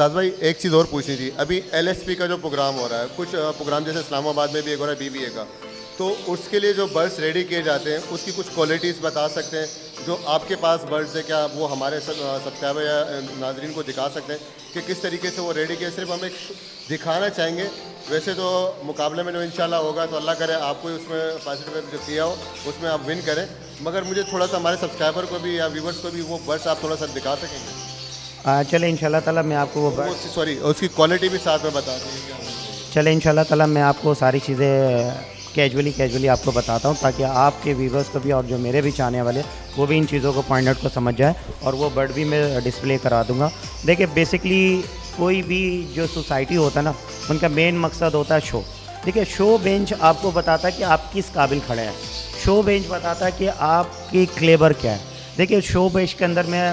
मुमताज़ भाई एक चीज़ और पूछनी थी। अभी एलएसपी का जो प्रोग्राम हो रहा है, कुछ प्रोग्राम जैसे इस्लामाबाद में भी एक हो रहा है बीबीए का, तो उसके लिए जो बर्ड्स रेडी किए जाते हैं उसकी कुछ क्वालिटीज़ बता सकते हैं? जो आपके पास बर्ड्स है, क्या वो हमारे सब्सक्राइबर या नाजरीन को दिखा सकते हैं कि किस तरीके से वो रेडी किए? सिर्फ हम एक दिखाना चाहेंगे। वैसे तो मुकाबले में जो इंशाल्लाह होगा तो अल्लाह करे आपको ही उसमें पार्टिसिपेट जो किया हो उसमें आप विन करें, मगर मुझे थोड़ा सा हमारे सब्सक्राइबर को भी या व्यूवर्स को भी वो बर्ड्स आप थोड़ा सा दिखा सकेंगे? चले इंशाल्लाह ताला मैं आपको वो सॉरी, उसकी क्वालिटी भी साथ में बता दीजिए। चले इंशाल्लाह ताला मैं आपको सारी चीज़ें कैजुअली आपको बताता हूँ, ताकि आपके व्यूवर्स को भी और जो मेरे भी चाहने वाले वो भी इन चीज़ों को पॉइंट आउट को समझ जाए, और वो बर्ड भी मैं डिस्प्ले करा दूँगा। देखिए बेसिकली कोई भी जो सोसाइटी होता है ना, उनका मेन मकसद होता है शो। देखिए शो बेंच आपको बताता है कि आप किस काबिल खड़े हैं, शो बेंच बताता है कि आपकी क्लेवर क्या है। देखिए शो बेंच के अंदर मैं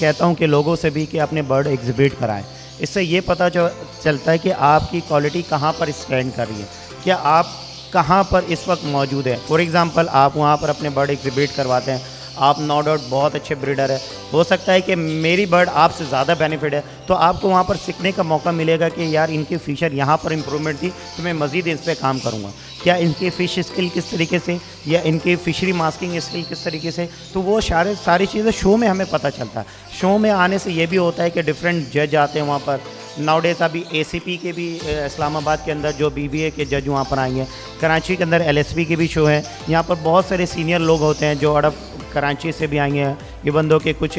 कहता हूँ कि लोगों से भी कि अपने बर्ड एग्जिबिट कराएं। इससे ये पता चलता है कि आपकी क्वालिटी कहाँ पर स्टैंड कर रही है, क्या आप कहाँ पर इस वक्त मौजूद है। फॉर एग्ज़ाम्पल आप वहाँ पर अपने बर्ड एग्जिबिट करवाते हैं, आप नो डाउट बहुत अच्छे ब्रीडर है, हो सकता है कि मेरी बर्ड आपसे ज़्यादा बेनिफिट है, तो आपको वहाँ पर सीखने का मौका मिलेगा कि यार इनकी फ़ीचर यहाँ पर इम्प्रूवमेंट थी तो मैं मज़ीद इस पर काम करूँगा। क्या इनकी फ़िश स्किल किस तरीके से, या इनकी फ़िशरी मास्किंग स्किल किस तरीके से, तो वो सारी चीज़ें शो में हमें पता चलता है। शो में आने से ये भी होता है कि डिफरेंट जज आते हैं वहाँ पर। नाउडेज अभी एसीपी के भी इस्लामाबाद के अंदर जो बीबीए के जज वहाँ पर आएंगे, कराची के अंदर एलएसपी के भी शो है। यहाँ पर बहुत सारे सीनियर लोग होते हैं जो अरब कराची से भी आएंगे, ये बंदों के कुछ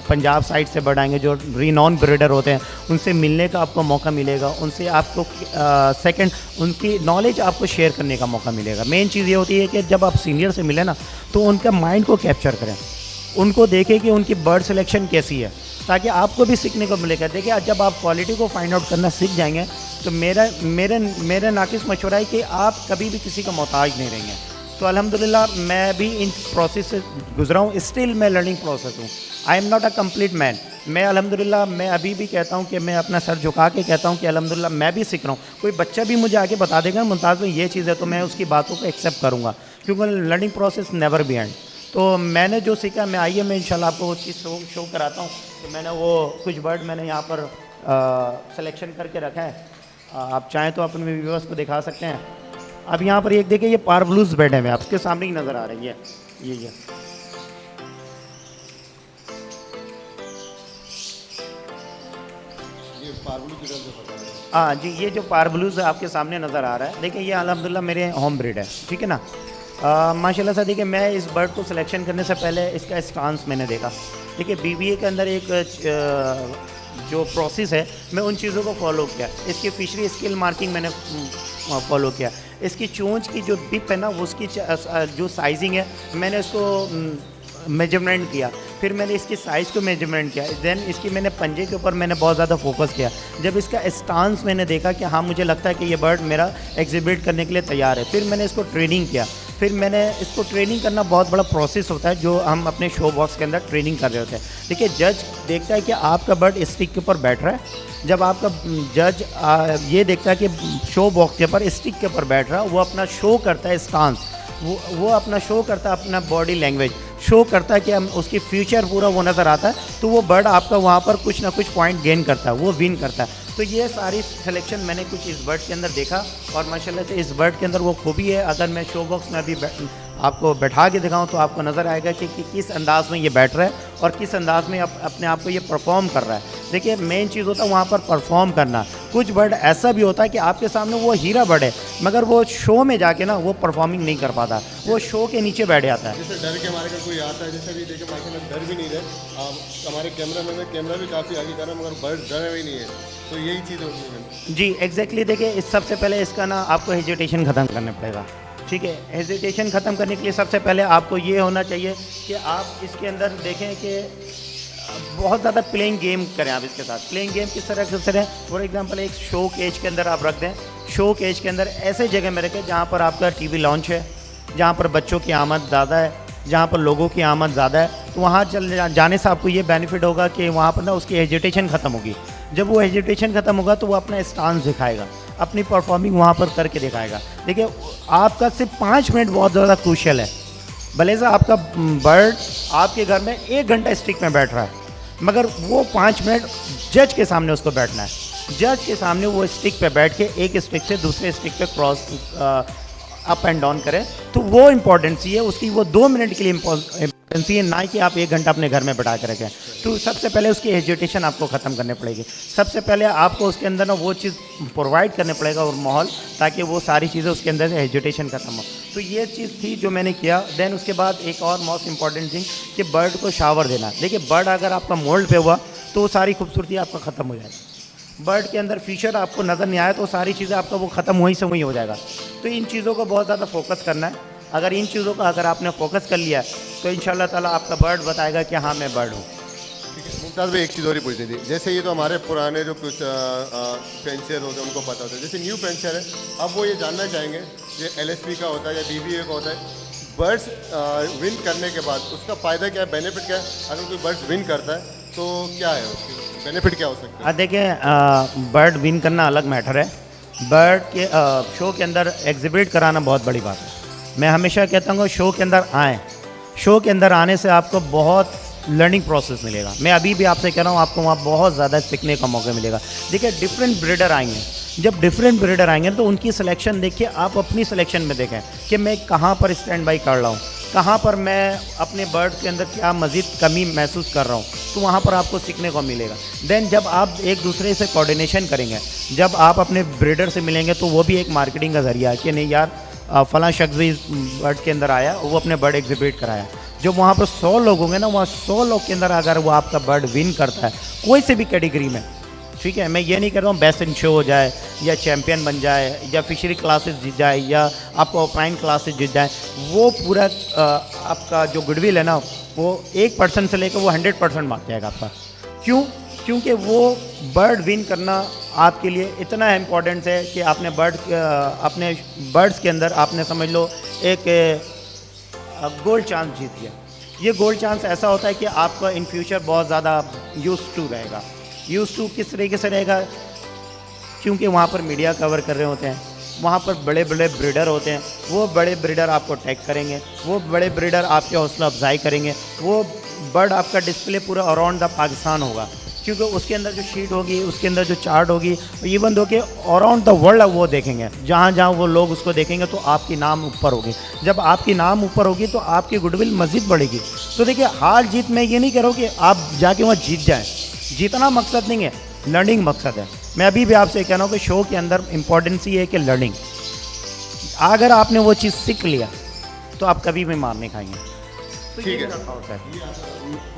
पंजाब साइड से बढ़ आएंगे जो रीनॉन ब्रीडर होते हैं, उनसे मिलने का आपको मौका मिलेगा, उनसे आपको सेकंड उनकी नॉलेज आपको शेयर करने का मौका मिलेगा। मेन चीज़ ये होती है कि जब आप सीनियर से मिले ना, तो उनका माइंड को कैप्चर करें, उनको देखें कि उनकी बर्ड सिलेक्शन कैसी है, ताकि आपको भी सीखने को मिलेगा। देखिए जब आप क्वालिटी को फाइंड आउट करना सीख जाएंगे तो मेरा नाकिस मशवरा है कि आप कभी भी किसी का मोहताज नहीं रहेंगे। तो अल्हम्दुलिल्लाह मैं भी इन प्रोसेस से गुजरा हूँ, स्टिल मैं लर्निंग प्रोसेस हूँ। I am not a complete man. मैं अल्हम्दुलिल्लाह मैं अभी भी कहता हूँ कि मैं अपना सर झुका के कहता हूँ कि अल्हम्दुलिल्लाह मैं भी सीख रहा हूँ। कोई बच्चा भी मुझे आके बता देगा मुमताज़ भाई ये चीज़ है, तो मैं उसकी बातों को एक्सेप्ट करूँगा, क्योंकि learning process never be and. तो मैंने जो सीखा मैं आइए मैं इंशाल्लाह आपको वो चीज़ शो कराता हूँ। तो मैंने वो कुछ बर्ड मैंने यहाँ पर सिलेक्शन करके रखा है, आप चाहें तो अपने व्यूअर्स को दिखा सकते हैं। अब यहाँ पर एक देखिए ये पारब्लूज बेड है, आपके सामने ही नज़र आ रही है ये हाँ जी, ये जो पारब्लूज आपके सामने नज़र आ रहा है, देखिए ये अल्हम्दुलिल्लाह मेरे होम ब्रीड है, ठीक है ना। माशाल्लाह से देखिए मैं इस बर्ड को सिलेक्शन करने से पहले इसका स्टांस मैंने देखा। देखिए बीबीए के अंदर एक जो प्रोसेस है मैं उन चीज़ों को फॉलो किया, इसकी फिशरी स्किल मार्किंग मैंने फॉलो किया, इसकी चोंच की जो डिप है ना उसकी जो साइजिंग है मैंने उसको मेजरमेंट किया, फिर मैंने इसकी साइज़ को मेजरमेंट किया, देन इसकी मैंने पंजे के ऊपर मैंने बहुत ज़्यादा फोकस किया। जब इसका स्टांस मैंने देखा कि हाँ मुझे लगता है कि ये बर्ड मेरा एग्जिबिट करने के लिए तैयार है, फिर मैंने इसको ट्रेनिंग किया। फिर मैंने इसको ट्रेनिंग करना बहुत बड़ा प्रोसेस होता है जो हम अपने शो बॉक्स के अंदर ट्रेनिंग कर रहे होते हैं। देखिए जज देखता है कि आपका बर्ड स्टिक के ऊपर बैठ रहा है, जब आपका जज ये देखता है कि शो बॉक्स के ऊपर स्टिक के ऊपर बैठ रहा है, वो अपना शो करता है स्टांस, वो अपना शो करता है, अपना बॉडी लैंग्वेज शो करता है कि हम उसकी फ्यूचर पूरा वो नज़र आता है, तो वो बर्ड आपका वहाँ पर कुछ ना कुछ पॉइंट गेन करता है, वो विन करता है। तो ये सारी सिलेक्शन मैंने कुछ इस बर्ड के अंदर देखा, और माशाल्लाह से इस बर्ड के अंदर वो खूबी है। अगर मैं शो बॉक्स में अभी आपको बैठा के दिखाऊं तो आपको नज़र आएगा कि किस अंदाज़ में ये बैठ रहा है और किस अंदाज़ में अपने आप को ये परफॉर्म कर रहा है। देखिए मेन चीज़ होता है वहाँ पर परफॉर्म करना। कुछ बर्ड ऐसा भी होता है कि आपके सामने वो हीरा बर्ड है, मगर वो शो में जाके ना वो परफॉर्मिंग नहीं कर पाता, वो शो के नीचे बैठ जाता है। जैसे डर के मारे का कोई आता है, जैसे भी देखिए माशाल्लाह डर भी नहीं रहे, हमारे कैमरा में कैमरा भी काफ़ी आगे कर रहा है, मगर बर्ड डर भी नहीं है, तो यही चीज़ होती है जी एग्जैक्टली। देखिए इस सबसे पहले इसका ना आपको हेजिटेशन ख़त्म करना पड़ेगा, ठीक है। हेजिटेशन ख़त्म करने के लिए सबसे पहले आपको ये होना चाहिए कि आप इसके अंदर देखें कि बहुत ज़्यादा प्लेइंग गेम करें आप इसके साथ। प्लेइंग गेम किस तरह से करें, फॉर एग्जांपल एक शो केज के अंदर आप रख दें, शो केज के अंदर ऐसे जगह में रखें जहाँ पर आपका टीवी लॉन्च है, जहाँ पर बच्चों की आमद ज़्यादा है, जहाँ पर लोगों की आमद ज़्यादा है, तो वहाँ जाने से आपको ये बेनिफिट होगा कि वहाँ पर ना उसकी हेजिटेशन ख़त्म होगी। जब वो हेजिटेशन ख़त्म होगा तो वो अपना स्टांस दिखाएगा, अपनी परफॉर्मिंग वहाँ पर करके दिखाएगा। देखिए आपका सिर्फ 5 मिनट बहुत ज़्यादा क्रूशियल है। भले से आपका बर्ड आपके घर में 1 घंटा स्टिक में बैठ रहा है, मगर वो 5 मिनट जज के सामने उसको बैठना है। जज के सामने वो स्टिक पे बैठ के एक स्टिक से दूसरे स्टिक पे क्रॉस अप एंड डाउन करें, तो वो इम्पोर्टेंसी है उसकी, वो 2 मिनट के लिए इम्पोर्टेंसी है, ना कि आप 1 घंटा अपने घर में बैठा के रखें। तो सबसे पहले उसकी हेजिटेशन आपको ख़त्म करनी पड़ेगी। सबसे पहले आपको उसके अंदर ना वो चीज़ प्रोवाइड करने पड़ेगा और माहौल, ताकि वो सारी चीज़ें उसके अंदर से हेजिटेशन ख़त्म हो। तो ये चीज़ थी जो मैंने किया। देन उसके बाद एक और मोस्ट इंपॉर्टेंट थिंग कि बर्ड को शावर देना। देखिए बर्ड अगर आपका मोल्ड पे हुआ तो वो सारी खूबसूरती आपका ख़त्म हो जाएगी। बर्ड के अंदर फीचर आपको नज़र नहीं आया तो सारी चीज़ें आपका वो ख़त्म वहीं से वहीं हो जाएगा। तो इन चीज़ों को बहुत ज़्यादा फोकस करना है। अगर इन चीज़ों का अगर आपने फोकस कर लिया तो इंशाल्लाह ताला आपका बर्ड बताएगा कि हाँ मैं बर्ड हूँ। ठीक है मुमताज़ भाई, एक चीज़ और ही पूछनी थी। जैसे ये तो हमारे पुराने जो कुछ पेंशर होते हैं उनको पता होता है, जैसे न्यू पेंशर है, अब वो ये जानना चाहेंगे ये LSP का होता है या BBA का होता है, बर्ड्स विन करने के बाद उसका फ़ायदा क्या है, बेनिफिट क्या है? अगर कोई बर्ड्स विन करता है तो क्या है उसकी बेनिफिट, क्या हो सकता है? देखिए बर्ड विन करना अलग मैटर है, बर्ड के शो के अंदर एग्जिबिट कराना बहुत बड़ी बात है। मैं हमेशा कहता हूँ शो के अंदर आएँ, शो के अंदर आने से आपको बहुत लर्निंग प्रोसेस मिलेगा। मैं अभी भी आपसे कह रहा हूँ आपको वहाँ बहुत ज़्यादा सीखने का मौका मिलेगा। देखिए डिफरेंट ब्रीडर आएंगे, जब डिफरेंट ब्रीडर आएंगे तो उनकी सिलेक्शन देखिए, आप अपनी सिलेक्शन में देखें कि मैं कहाँ पर स्टैंड बाई कर रहा हूँ, कहाँ पर मैं अपने बर्ड के अंदर क्या मज़ीद कमी महसूस कर रहा हूँ, तो वहाँ पर आपको सीखने को मिलेगा। देन जब आप एक दूसरे से कोऑर्डिनेशन करेंगे, जब आप अपने ब्रीडर से मिलेंगे तो वो भी एक मार्केटिंग का ज़रिया है कि नहीं यार फ़लाँ शख्स भी बर्ड के अंदर आया, वो अपने बर्ड एग्जिबिट कराया। जब वहाँ पर 100 लोग होंगे ना, वहाँ 100 लोग के अंदर अगर वो आपका बर्ड विन करता है कोई से भी कैटेगरी में, ठीक है, मैं ये नहीं कर रहा हूँ बेस्ट इन शो हो जाए या चैम्पियन बन जाए या फिशरी क्लासेस जीत जाए या आपको ओपाइन क्लासेस जीत जाए, वो पूरा आपका जो गुडविल है ना वो 1% से लेकर वो 100% मार जाएगा आपका। क्यों? क्योंकि वो बर्ड विन करना आपके लिए इतना इम्पोर्टेंट है कि आपने अपने बर्ड्स के अंदर आपने समझ लो एक गोल्ड चांस जीत लिया। ये गोल्ड चांस ऐसा होता है कि आपका इन फ्यूचर बहुत ज़्यादा यूज टू रहेगा। यूज टू किस तरीके से रहेगा? क्योंकि वहाँ पर मीडिया कवर कर रहे होते हैं, वहाँ पर बड़े बड़े ब्रीडर होते हैं, वो बड़े ब्रीडर आपको टैग करेंगे, वो बड़े ब्रीडर आपके हौसला अफजाई करेंगे, वो बर्ड आपका डिस्प्ले पूरा अराउंड द पाकिस्तान होगा, क्योंकि उसके अंदर जो शीट होगी, उसके अंदर जो चार्ट होगी, इवन दो कि अराउंड द वर्ल्ड वो देखेंगे, जहाँ जहाँ वो लोग उसको देखेंगे तो आपकी नाम ऊपर होगी। जब आपकी नाम ऊपर होगी तो आपकी गुडविल मज़ीद बढ़ेगी। तो देखिए हार जीत मैं ये नहीं कह रहा हूँ कि आप जाके वहाँ जीत जाएँ, जीतना मकसद नहीं है, लर्निंग मकसद है। मैं अभी भी आपसे कह रहा हूँ कि शो के अंदर इम्पोर्टेंस ये है कि लर्निंग, अगर आपने वो चीज़ सीख लिया तो आप कभी भी मार नहीं खाएंगे। तो ठीक ये है। मेरा thought है।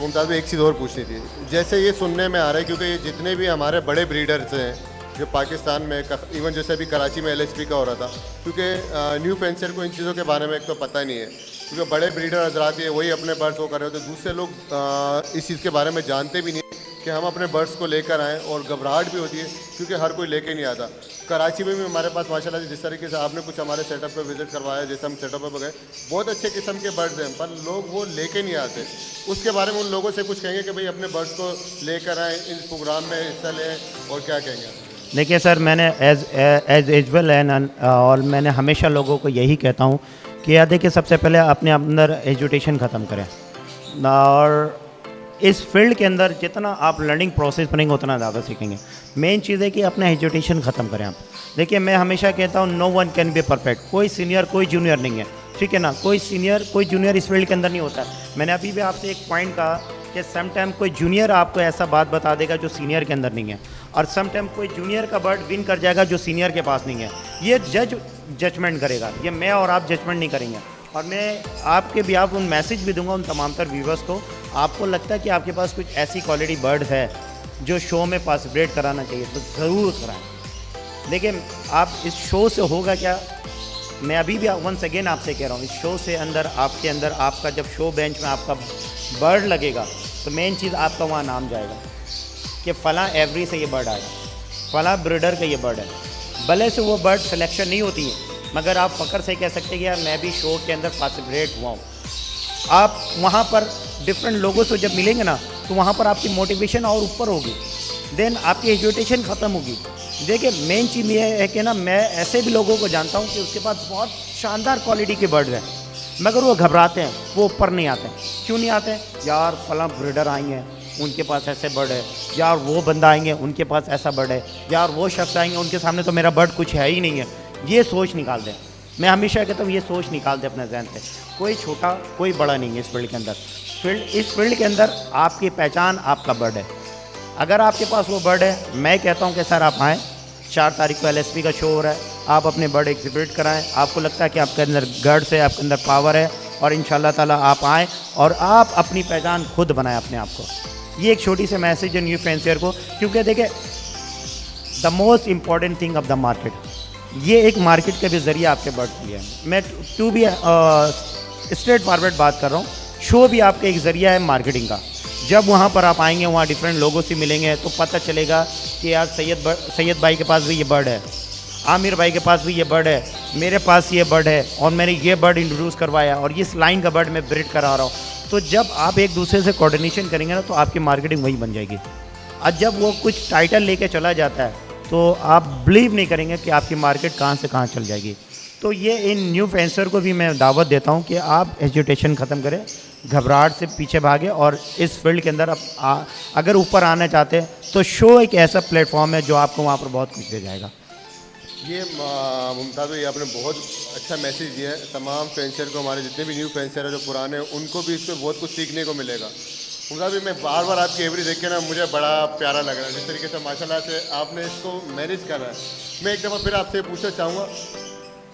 मुमताज़ भाई, एक चीज़ और पूछनी थी। जैसे ये सुनने में आ रहा है क्योंकि ये जितने भी हमारे बड़े ब्रीडर्स हैं जो पाकिस्तान में, इवन जैसे अभी कराची में LSP का हो रहा था, क्योंकि न्यू फेंसर को इन चीज़ों के बारे में एक तो पता नहीं है, क्योंकि बड़े ब्रीडर हजरात ही वही अपने बर्ड्स को कर रहे होते, दूसरे लोग इस चीज़ के बारे में जानते भी नहीं कि हम अपने बर्ड्स को लेकर आएँ, और घबराहट भी होती है क्योंकि हर कोई लेके नहीं आता। कराची में भी हमारे पास माशाल्लाह जिस तरीके से आपने कुछ हमारे सेटअप पे विज़िट करवाया, जैसे हम सेटअप पे गए, बहुत अच्छे किस्म के बर्ड्स हैं, पर लोग वो लेके नहीं आते। उसके बारे में उन लोगों से कुछ कहेंगे कि भाई अपने बर्ड्स को लेकर आएँ, इस प्रोग्राम में हिस्सा लें, और क्या कहेंगे आप? देखिए सर, मैंने एज एजुअल एंड और मैंने हमेशा लोगों को यही कहता हूँ कि यार देखिए सबसे पहले अपने अंदर एजुकेशन ख़त्म करें, और इस फील्ड के अंदर जितना आप लर्निंग प्रोसेस करेंगे उतना ज़्यादा सीखेंगे। मेन चीज़ है कि अपना एजुकेशन ख़त्म करें आप। देखिए मैं हमेशा कहता हूँ no one can be perfect, कोई सीनियर कोई जूनियर नहीं है, ठीक है ना, कोई सीनियर कोई जूनियर इस फील्ड के अंदर नहीं होता। मैंने अभी भी आपसे एक पॉइंट कहा कि समटाइम कोई जूनियर आपको ऐसा बात बता देगा जो सीनियर के अंदर नहीं है, और समटाइम कोई जूनियर का बर्ड विन कर जाएगा जो सीनियर के पास नहीं है। ये जजमेंट करेगा, ये मैं और आप जजमेंट नहीं करेंगे। और मैं आपके भी आप उन मैसेज भी दूंगा उन तमाम तर व्यूवर्स को, आपको लगता है कि आपके पास कुछ ऐसी क्वालिटी बर्ड है जो शो में पार्टिसिपेट कराना चाहिए तो ज़रूर कराएं। देखिए आप इस शो से होगा क्या, मैं अभी भी वंस अगेन आपसे कह रहा हूँ, इस शो से अंदर आपके अंदर आपका जब शो बेंच में आपका बर्ड लगेगा तो मेन चीज़ आपका वहाँ नाम जाएगा कि फ़लाँ एवरी से ये बर्ड आएगा, फ़लाँ ब्रीडर का ये बर्ड है। भले से वो बर्ड सिलेक्शन नहीं होती है, मगर आप फ़ख्र से कह सकते हैं कि यार मैं भी शो के अंदर पार्टिसिपेट हुआ हूँ। आप वहाँ पर डिफरेंट लोगों से जब मिलेंगे ना तो वहाँ पर आपकी मोटिवेशन और ऊपर होगी, देन आपकी एजुकेशन ख़त्म होगी। देखिए मेन चीज़ ये है कि ना मैं ऐसे भी लोगों को जानता हूँ कि उसके पास बहुत शानदार क्वालिटी के बर्ड्स हैं, मगर वो घबराते हैं, वो ऊपर नहीं आते हैं। क्यों नहीं आते? यार फलां ब्रीडर आई हैं, उनके पास ऐसे बर्ड है, यार वो बंदा आएंगे उनके पास ऐसा बर्ड है, यार वो शख्स आएंगे उनके सामने तो मेरा बर्ड कुछ है ही नहीं है। ये सोच निकाल दें। मैं हमेशा कहता हूँ ये सोच निकाल दें अपने जहन से। कोई छोटा कोई बड़ा नहीं है इस फील्ड के अंदर। इस फील्ड के अंदर आपकी पहचान आपका बर्ड है। अगर आपके पास वो बर्ड है, मैं कहता हूँ कि सर आप आएँ, 4 तारीख को LSP का शो हो रहा है, आप अपने बर्ड एग्जिबिट कराएं। आपको लगता है कि आपके अंदर गट्स है, आपके अंदर पावर है, और इंशाल्लाह ताला आप आएँ और आप अपनी पहचान खुद बनाएं अपने आप को। ये एक छोटी सी मैसेज है न्यू फैंसियर को, क्योंकि देखिए the most important thing of the market, ये एक मार्केट के भी ज़रिए आपके बर्ड के लिए है। मैं टू भी स्ट्रेट फॉरवर्ड बात कर रहा हूँ, शो भी आपका एक ज़रिया है मार्केटिंग का। जब वहाँ पर आप आएंगे, वहाँ डिफरेंट लोगों से मिलेंगे, तो पता चलेगा कि यार सैयद भाई के पास भी ये बर्ड है, आमिर भाई के पास भी ये बर्ड है, मेरे पास ये बर्ड है, और मैंने ये बर्ड इंट्रोड्यूस करवाया, और इस लाइन का बर्ड मैं ब्रीड करा रहा हूँ। तो जब आप एक दूसरे से कोऑर्डिनेशन करेंगे ना, तो आपकी मार्केटिंग वही बन जाएगी। और जब वो कुछ टाइटल लेके चला जाता है, तो आप बिलीव नहीं करेंगे कि आपकी मार्केट कहाँ से कहाँ चल जाएगी। तो ये इन न्यू फैंसर को भी मैं दावत देता हूँ कि आप एजुटेशन ख़त्म करें, घबराहट से पीछे भागे, और इस फील्ड के अंदर अगर ऊपर आना चाहते हैं तो शो एक ऐसा प्लेटफॉर्म है जो आपको वहाँ पर बहुत कुछ दे जाएगा। ये मुमताज़ भाई आपने बहुत अच्छा मैसेज दिया है तमाम फैंसर को, हमारे जितने भी न्यू फैंसर है जो पुराने हैं, उनको भी इसमें बहुत कुछ सीखने को मिलेगा। मुमताज़ भाई, मैं बार बार आपकी एवरी देख के ना मुझे बड़ा प्यारा लग रहा है, जिस तरीके से माशाल्लाह से आपने इसको मैनेज कर रहा है। मैं एक दफ़ा फिर आपसे पूछना चाहूँगा,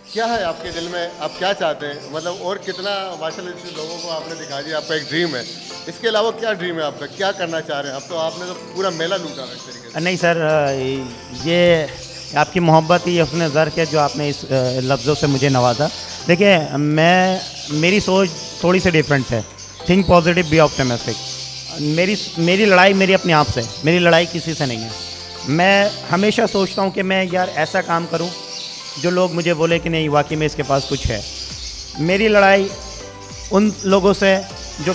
क्या है आपके दिल में, आप क्या चाहते हैं, मतलब और कितना माशाल्लाह इस लोगों को आपने दिखा दिया, आपका एक ड्रीम है, इसके अलावा क्या ड्रीम है आपका, क्या करना चाह रहे हैं? अब तो आपने तो पूरा मेला लूटा है इस तरीके से। नहीं सर, ये आपकी मोहब्बत ही अपने ज़र के जो आपने इस लफ्ज़ों से मुझे नवाजा। देखिए, मेरी सोच थोड़ी सी डिफरेंट है। Think positive, be optimistic. मेरी लड़ाई मेरी अपने आप से, मेरी लड़ाई किसी से नहीं है। मैं हमेशा सोचता हूँ कि मैं यार ऐसा काम करूँ जो लोग मुझे बोले कि नहीं वाकई में इसके पास कुछ है। मेरी लड़ाई उन लोगों से जो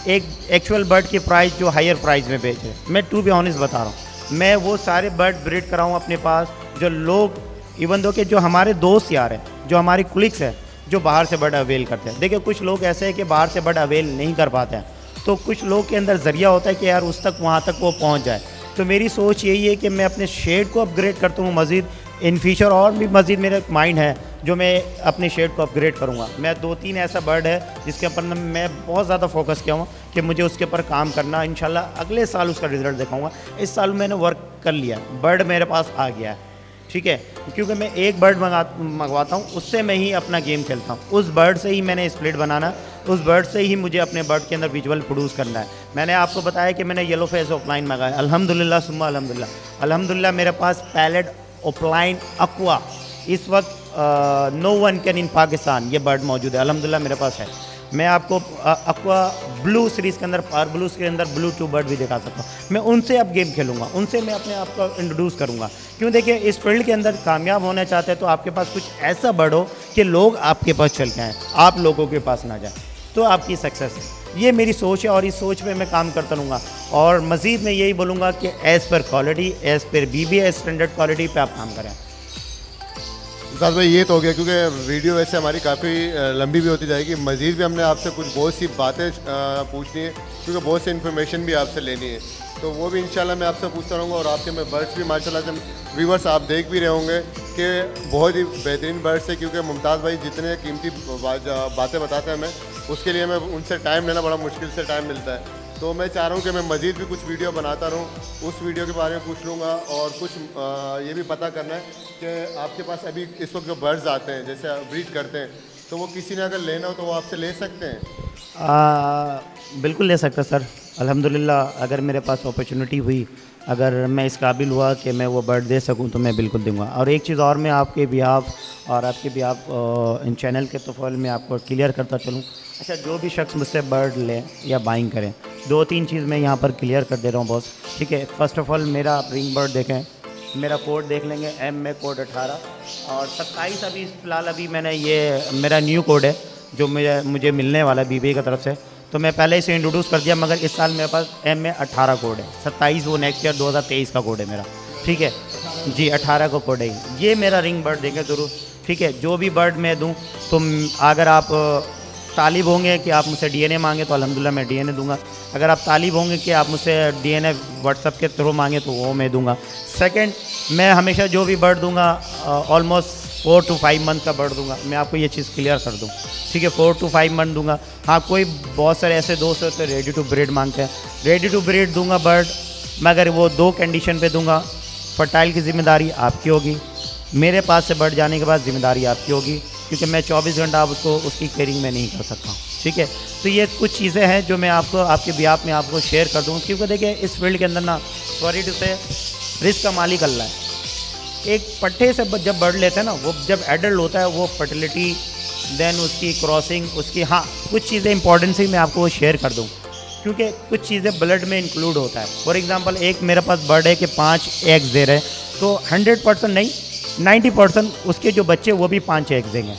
एक एक्चुअल बर्ड की प्राइस जो हायर प्राइस में बेचे। मैं टू बी ऑनेस्ट बता रहा हूँ, मैं वो सारे बर्ड ब्रीड कराऊँ अपने पास जो लोग, इवन दो कि जो हमारे दोस्त यार हैं, जो हमारे कुलिक्स हैं, जो बाहर से बर्ड अवेल करते हैं। देखिए, कुछ लोग ऐसे हैं कि बाहर से बर्ड अवेल नहीं कर पाते हैं, तो कुछ लोग के अंदर ज़रिया होता है कि यार उस तक वहाँ तक वो पहुँच जाए। तो मेरी सोच यही है कि मैं अपने शेड को अपग्रेड करता हूँ मज़ीद इन फ्यूचर, और भी मज़ीद मेरा माइंड है जो मैं अपने शेड को अपग्रेड करूँगा। मैं 2-3 ऐसा बर्ड है जिसके ऊपर मैं बहुत ज़्यादा फोकस किया हूँ कि मुझे उसके ऊपर काम करना। इंशाल्लाह अगले साल उसका रिज़ल्ट दिखाऊँगा। इस साल मैंने वर्क कर लिया, बर्ड मेरे पास आ गया है, ठीक है, क्योंकि मैं एक बर्ड मंगवाता हूँ, उससे मैं ही अपना गेम खेलता हूँ। उस बर्ड से ही मैंने स्प्लिट बनाना, उस बर्ड से ही मुझे अपने बर्ड के अंदर विजुअल प्रोड्यूस करना है। मैंने आपको बताया कि मैंने येलो फेस ऑफलाइन मंगाया, अल्हम्दुलिल्लाह सुम्मा अल्हम्दुलिल्लाह मेरे पास पैलेट ऑफलाइन अक्वा इस वक्त no one can in Pakistan ये बर्ड मौजूद है, अल्हम्दुलिल्लाह मेरे पास है। मैं आपको अक्वा ब्लू सीरीज़ के अंदर, पार ब्लू के अंदर ब्लू 2 बर्ड भी दिखा सकता हूँ। मैं उनसे अब गेम खेलूँगा, उनसे मैं अपने आप को इंट्रोड्यूस करूँगा। क्यों, देखिए, इस फील्ड के अंदर कामयाब होना चाहते हैं तो आपके पास कुछ ऐसा बर्ड हो कि लोग आपके पास चल के आएँ, आप लोगों के पास ना जाए, तो आपकी सक्सेस है। ये मेरी सोच है और इस सोच पे मैं काम करता रहूँगा। और मज़ीद मैं यही बोलूँगा कि as per quality, as per BBI standard quality पे आप काम करें। मुमताज़ भाई, ये तो हो गया, क्योंकि वीडियो वैसे हमारी काफ़ी लंबी भी होती जाएगी। मज़ीद भी हमने आपसे कुछ बहुत सी बातें पूछनी है, क्योंकि बहुत सी इन्फॉर्मेशन भी आपसे लेनी है, तो वो भी इंशाल्लाह मैं आपसे पूछता रहूँगा। और आपके मैं बर्ड्स भी माशाल्लाह से व्यूवर्स आप देख भी रहे होंगे कि बहुत ही बेहतरीन बर्ड्स है, क्योंकि मुमताज़ भाई जितने कीमती बातें बताते हैं हमें, उसके लिए मैं उनसे टाइम लेना बड़ा मुश्किल से टाइम मिलता है। तो मैं चाह रहा हूँ कि मैं मज़ीद भी कुछ वीडियो बनाता रहूँ, उस वीडियो के बारे में पूछ लूँगा। और कुछ ये भी पता करना है कि आपके पास अभी इस वक्त जो बर्ड्स आते हैं, जैसे ब्रीड करते हैं, तो वो किसी ने अगर लेना हो तो वो आपसे ले सकते हैं? बिल्कुल ले सकता सर, अल्हम्दुलिल्लाह। अगर मेरे पास अपॉर्चुनिटी हुई, अगर मैं इस काबिल हुआ कि मैं वो बर्ड दे सकूं, तो मैं बिल्कुल दूंगा। और एक चीज़ और मैं आपके बिहाफ और आपके बिहाफ इन चैनल के तौर में आपको क्लियर करता चलूँ। अच्छा, जो भी शख्स मुझसे बर्ड लें या बाइंग करें, 2-3 चीज़ मैं यहाँ पर क्लियर कर दे रहा हूँ बॉस, ठीक है। फ़र्स्ट ऑफ़ ऑल, मेरा आप रिंग बर्ड देखें, मेरा कोड देख लेंगे, M में कोड 18 और 27 अभी फ़िलहाल अभी मैंने ये मेरा न्यू कोड है जो मुझे मिलने वाला है BBI की तरफ से, तो मैं पहले इसे इंट्रोड्यूस कर दिया, मगर इस साल मेरे पास M में 18 कोड है, 27 वो नेक्स्ट ईयर 2023 का कोड है मेरा, ठीक है जी, 18 का कोड है। ये मेरा रिंग बर्ड देखें ज़रूर, ठीक है। जो भी बर्ड मैं दूँ, तो अगर आप तालिब होंगे कि आप मुझसे डीएनए मांगे तो अल्हम्दुलिल्लाह मैं डीएनए दूंगा। अगर आप तालिब होंगे कि आप मुझसे डीएनए व्हाट्सएप के थ्रू मांगे तो वो मैं दूंगा। सेकंड, मैं हमेशा जो भी बर्ड दूंगा ऑलमोस्ट 4 to 5 मंथ का बर्ड दूंगा। मैं आपको ये चीज़ क्लियर कर दूँ, ठीक है, 4 to 5 मंथ दूंगा। हाँ, कोई बहुत सारे ऐसे दोस्त होते हैं रेडी टू ब्रीड मांगते हैं, रेडी टू ब्रीड दूंगा बर्ड, मगर वो 2 कंडीशन पे दूंगा। फर्टाइल की ज़िम्मेदारी आपकी होगी, मेरे पास से बर्ड जाने के बाद ज़िम्मेदारी आपकी होगी, क्योंकि मैं 24 घंटा आप उसको उसकी केयरिंग में नहीं कर सकता हूँ, ठीक है। तो ये कुछ चीज़ें हैं जो मैं आपको आपके बिहाफ में आपको शेयर कर दूँगा, क्योंकि देखिए इस फील्ड के अंदर ना सॉरी टू से रिस्क का मालिक अल्लाह है। एक पट्टे से जब बर्ड लेते हैं ना, वो जब एडल्ट होता है वो फर्टिलिटी देन उसकी क्रॉसिंग उसकी, हाँ कुछ चीज़ें इंपॉर्टेंट सी मैं आपको वो शेयर कर दूँ, क्योंकि कुछ चीज़ें ब्लड में इंक्लूड होता है। फॉर एग्जांपल एक मेरे पास बर्ड है कि 5 एग्स दे रहे हैं, तो 100% नहीं 90% उसके जो बच्चे वो भी 5 एग्स देंगे।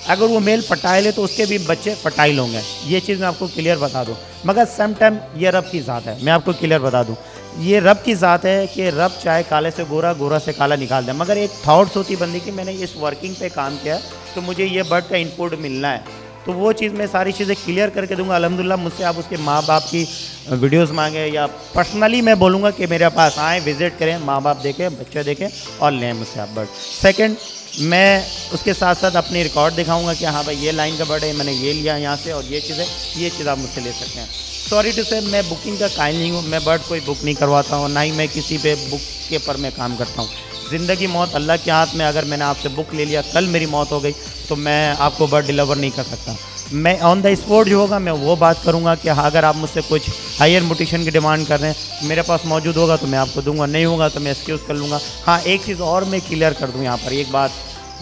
अगर वो मेल फर्टाइल है तो उसके भी बच्चे फर्टाइल होंगे। ये चीज़ मैं आपको क्लियर बता दूँ, मगर सम टाइम ये रब की ज़ात है। मैं आपको क्लियर बता दूँ, ये रब की ज़ात है कि रब चाहे काले से गोरा, गोरा से काला निकाल दे, मगर एक थॉट्स होती बंदी कि मैंने इस वर्किंग पे काम किया तो मुझे ये बर्ड का इनपुट मिलना है, तो वो चीज़ मैं सारी चीज़ें क्लियर करके दूंगा। अल्हम्दुलिल्लाह मुझसे आप उसके माँ बाप की वीडियोस मांगे या पर्सनली मैं बोलूँगा कि मेरे पास आएँ, विज़िट करें, माँ बाप देखें, बच्चे देखें और लें मुझसे आप बर्ड। सेकंड, मैं उसके साथ साथ अपनी रिकॉर्ड दिखाऊंगा कि हाँ भाई ये लाइन का बर्ड है, मैंने ये लिया यहाँ से और ये चीज़ आप मुझसे ले सकते हैं। सॉरी टू से मैं बुकिंग का कायल नहीं हूँ, मैं बर्ड कोई बुक नहीं करवाता हूँ, ना ही मैं किसी पे बुक के पर मैं काम करता हूँ। ज़िंदगी मौत अल्लाह के हाथ में, अगर मैंने आपसे बुक ले लिया, कल मेरी मौत हो गई तो मैं आपको बर्ड डिलीवर नहीं कर सकता। मैं ऑन द स्पॉट जो होगा मैं वो बात करूँगा कि हाँ अगर आप मुझसे कुछ हायर म्यूटेशन की डिमांड कर रहे हैं, मेरे पास मौजूद होगा तो मैं आपको दूंगा, नहीं होगा तो मैं एक्सक्यूज़ कर लूँगा। हाँ एक चीज़ और मैं क्लियर कर दूँ यहाँ पर, एक बात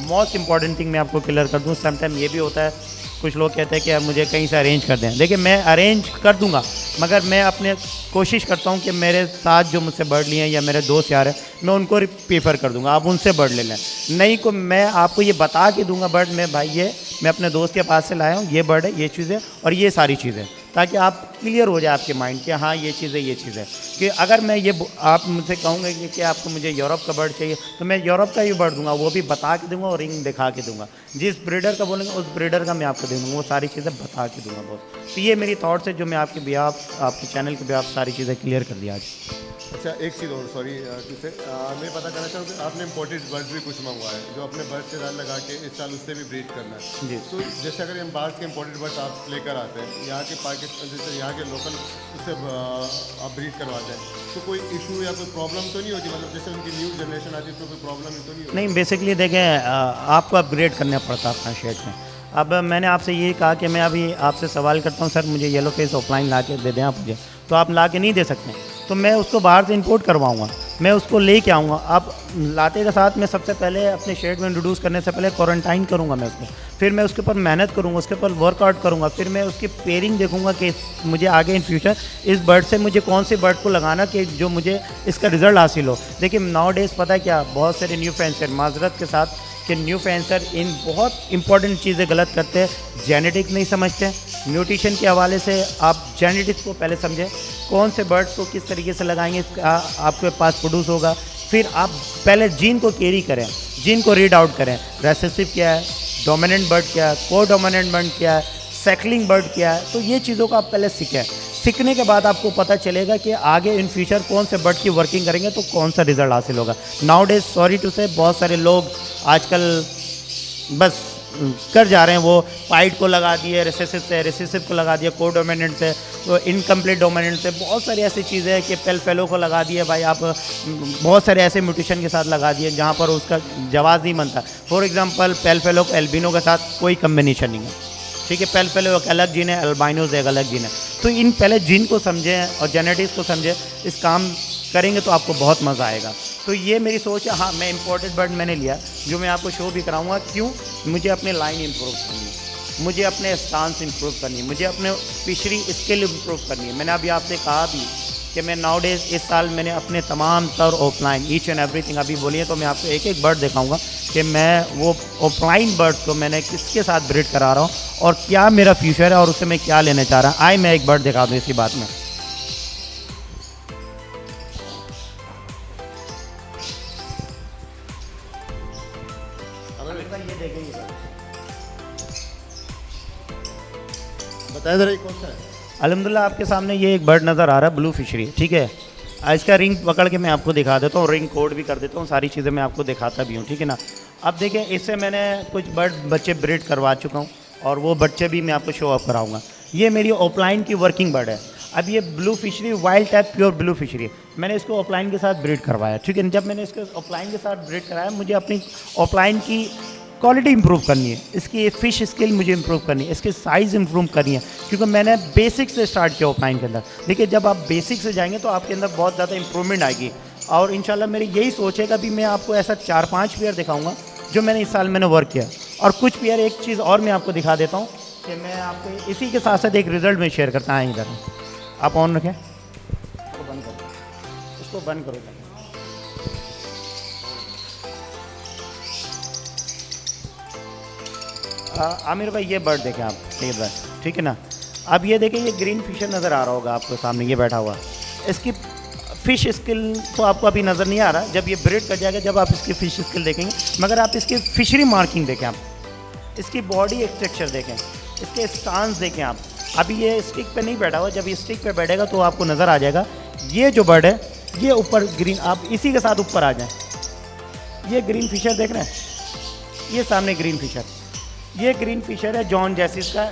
मोस्ट इंपॉर्टेंट थिंग मैं आपको क्लियर कर दूँ। समटाइम ये भी होता है, कुछ लोग कहते हैं कि आप मुझे कहीं से अरेंज कर दें। देखिए मैं अरेंज कर दूंगा, मगर मैं अपने कोशिश करता हूं कि मेरे साथ जो मुझसे बर्ड लिए हैं या मेरे दोस्त यार हैं, मैं उनको प्रीफर कर दूंगा, आप उनसे बर्ड ले लें। नहीं को मैं आपको ये बता के दूंगा बर्ड में भाई ये मैं अपने दोस्त के पास से लाया हूँ, ये बर्ड है, ये चीज़ है और ये सारी चीज़ें, ताकि आप क्लियर हो जाए आपके माइंड कि हाँ ये चीज़ है। कि अगर मैं ये आप मुझसे कहूँगे कि आपको मुझे यूरोप का बर्ड चाहिए तो मैं यूरोप का ही बर्ड दूंगा, वो भी बता के दूंगा और रिंग दिखा के दूंगा। जिस ब्रीडर का बोलेंगे उस ब्रीडर का मैं आपको दे दूँगा, वो सारी चीज़ें बता के दूंगा बहुत। तो ये मेरी थॉट्स है जो मैं आपके बिहाफ आपके चैनल के बिहाफ सारी चीज़ें क्लियर कर दिया आज। अच्छा एक चीज़ और, सॉरी टू से मैं पता करना चाहूँ कि आपने इम्पोर्टेड बर्ड्स भी कुछ मंगवाए जो अपने बर्ड से दाल लगा के इस साल उससे भी ब्रीड करना है जी। तो जैसे अगर इन बाहर के इम्पोर्टेड बर्ड्स आप लेकर आते हैं, यहाँ के पाकिस्तान जैसे यहाँ के लोकल उससे आप ब्रीड करवाते हैं, तो कोई इशू या कोई प्रॉब्लम तो नहीं होती? मतलब जैसे उनकी न्यू जनरेशन आती है तो कोई प्रॉब्लम तो नहीं होती? नहीं, बेसिकली देखें आपको अपग्रेड करना पड़ता है अपना शेड में। अब मैंने आपसे ये कहा कि मैं अभी आपसे सवाल करता हूँ सर मुझे येलो फेस ऑफलाइन ला के दे दें आप मुझे, तो आप ला के नहीं दे सकते, तो मैं उसको बाहर से इंपोर्ट करवाऊँगा, मैं उसको ले के आऊँगा। आप लाते के साथ मैं सबसे पहले अपने शेड में इंट्रोड्यूस करने से पहले क्वारंटाइन करूँगा मैं उसको, फिर मैं उसके ऊपर मेहनत करूँगा, उसके ऊपर वर्कआउट करूँगा, फिर मैं उसकी पेयरिंग देखूँगा कि मुझे आगे इन फ्यूचर इस बर्ड से मुझे कौन से बर्ड को लगाना कि जो मुझे इसका रिज़ल्ट हासिल हो। देखिए नाउ डेज़ पता है क्या, बहुत सारे न्यू फैंसर माजरत के साथ कि न्यू फैंसर इन बहुत इंपॉर्टेंट चीज़ें गलत करते हैं, जेनेटिक्स नहीं समझते। न्यूट्रिशन के हवाले से आप जेनेटिक्स को पहले समझें, कौन से बर्ड्स को किस तरीके से लगाएंगे आपके पास प्रोड्यूस होगा, फिर आप पहले जीन को कैरी करें, जीन को रीड आउट करें, रेसेसिव क्या है, डोमिनेंट बर्ड क्या है, को डोमिनेंट बर्ड क्या है, सैकलिंग बर्ड क्या है, तो ये चीज़ों को आप पहले सीखें। सीखने के बाद आपको पता चलेगा कि आगे इन फ्यूचर कौन से बर्ड की वर्किंग करेंगे तो कौन सा रिज़ल्ट हासिल होगा। नाउ डेज सॉरी टू से बहुत सारे लोग आजकल बस कर जा रहे हैं, वो पाइट को लगा दिए रेसेसिव को लगा दिया, को डोमिनेंट से तो इनकम्प्लीट डोमिनेंट से, बहुत सारी ऐसी चीज़ें हैं कि पेल फेलो को लगा दिए भाई आप, बहुत सारे ऐसे म्यूटेशन के साथ लगा दिए जहाँ पर उसका जवाब नहीं बनता। फॉर एग्जांपल पेल फेलो को एल्बिनो के साथ कोई कम्बिनेशन नहीं है, ठीक है, पेल फेलो एक अलग जीन है, अल्बाइनोज एक अलग जीन है। तो इन पहले जीन को समझें और जेनेटिक्स को समझें, इस काम करेंगे तो आपको बहुत मज़ा आएगा। तो ये मेरी सोच है। हाँ मैं इम्पोर्टेड बर्ड मैंने लिया जो मैं आपको शो भी कराऊंगा, क्यों, मुझे अपने लाइन इंप्रूव करनी है, मुझे अपने स्टांस इंप्रूव करनी है, मुझे अपने फिशरी स्किल इंप्रूव करनी है। मैंने अभी आपसे कहा भी कि मैं नाउ डेज इस साल मैंने अपने तमाम तर ऑफलाइन ईच एंड एवरीथिंग अभी बोलिए तो मैं आपको एक एक बर्ड दिखाऊंगा कि मैं वो ऑफलाइन बर्ड को मैंने किसके साथ ब्रीड करा रहा हूँ और क्या मेरा फ्यूचर है और उससे मैं क्या लेने चाह रहा हूँ। आए मैं एक बर्ड दिखा दूँ इसी बात में। ये देखेंगे बताएं ज़रा ये कौन सा है? अल्हम्दुलिल्लाह आपके सामने ये एक बर्ड नज़र आ रहा है, ब्लू फिशरी, ठीक है। इसका रिंग पकड़ के मैं आपको दिखा देता हूँ, रिंग कोड भी कर देता हूँ, सारी चीज़ें मैं आपको दिखाता भी हूँ, ठीक है ना। अब देखिए, इससे मैंने कुछ बर्ड बच्चे ब्रीड करवा चुका हूँ और वो बच्चे भी मैं आपको शो ऑफ कराऊंगा। ये मेरी ऑफलाइन की वर्किंग बर्ड है। अब ये blue fishery wild type pure blue fishery, मैंने इसको ऑफलाइन के साथ ब्रीड करवाया, ठीक है। जब मैंने इसको ऑफलाइन के साथ ब्रीड कराया, मुझे अपनी ऑफलाइन की क्वालिटी इंप्रूव करनी है, इसकी फ़िश स्किल मुझे इंप्रूव करनी है, इसके साइज़ इंप्रूव करनी है, क्योंकि मैंने बेसिक से स्टार्ट किया ऑफलाइन के अंदर। देखिए, जब आप बेसिक से जाएंगे तो आपके अंदर बहुत ज़्यादा इंप्रूवमेंट आएगी। और इंशाल्लाह मेरी यही सोच है कि अभी मैं आपको ऐसा 4-5 पेयर दिखाऊंगा जो मैंने इस साल मैंने वर्क किया। और कुछ पेयर, एक चीज़ और मैं आपको दिखा देता हूँ कि मैं आपको इसी के साथ साथ एक रिज़ल्ट में शेयर करता हूँ। इधर आप ऑन रखें, इसको बंद करो, इसको बंद करो। आमिर भाई, ये बर्ड देखें आप, ठीक है ना। अब ये देखें, ये ग्रीन फिशर नज़र आ रहा होगा आपको सामने, ये बैठा हुआ। इसकी फ़िश स्किल तो आपको अभी नज़र नहीं आ रहा, जब ये ब्रीड कर जाएगा जब आप इसकी फ़िश स्किल देखेंगे। मगर आप इसकी फिशरी मार्किंग देखें, आप इसकी बॉडी स्ट्रक्चर देखें, इसके स्टांस देखें आप। अभी ये स्टिक पे नहीं बैठा हुआ, जब ये स्टिक पे बैठेगा तो आपको नज़र आ जाएगा। ये जो बर्ड है, ये ऊपर ग्रीन, आप इसी के साथ ऊपर आ जाएं। ये ग्रीन फिशर देख रहे हैं, ये सामने ग्रीन फिशर, ये ग्रीन फिशर है जॉन जैसिस का,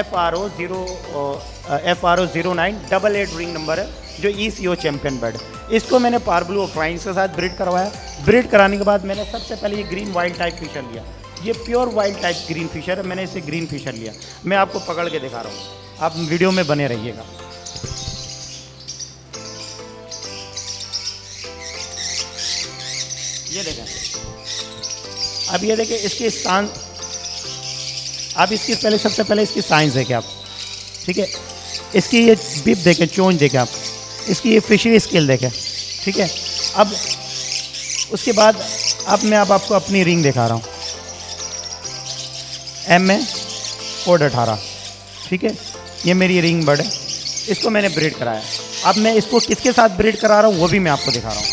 FRO 0988 रिंग नंबर है, जो ECO चैम्पियन बर्ड। इसको मैंने पार्ब्लू ऑफराइंस के साथ ब्रीड करवाया। ब्रीड कराने के बाद मैंने सबसे पहले ये ग्रीन वाइल्ड टाइप फिशर लिया। ये pure wild type green fisher है, मैंने इसे ग्रीन फिशर लिया। मैं आपको पकड़ के दिखा रहा हूँ, आप वीडियो में बने रहिएगा। ये देखें, अब ये देखें इसकी स्थान, आप इसकी पहले, सबसे पहले इसकी साइंस देखें आप, ठीक है। इसकी ये बिप देखें, चोंच देखें आप, इसकी ये फिशरी स्किल देखें, ठीक है। अब उसके बाद अब मैं आपको अपनी रिंग दिखा रहा हूँ, MA कोड 18, ठीक है। ये मेरी रिंग बर्ड है, इसको मैंने ब्रीड कराया। अब मैं इसको किसके साथ ब्रीड करा रहा हूँ वो भी मैं आपको दिखा रहा हूँ।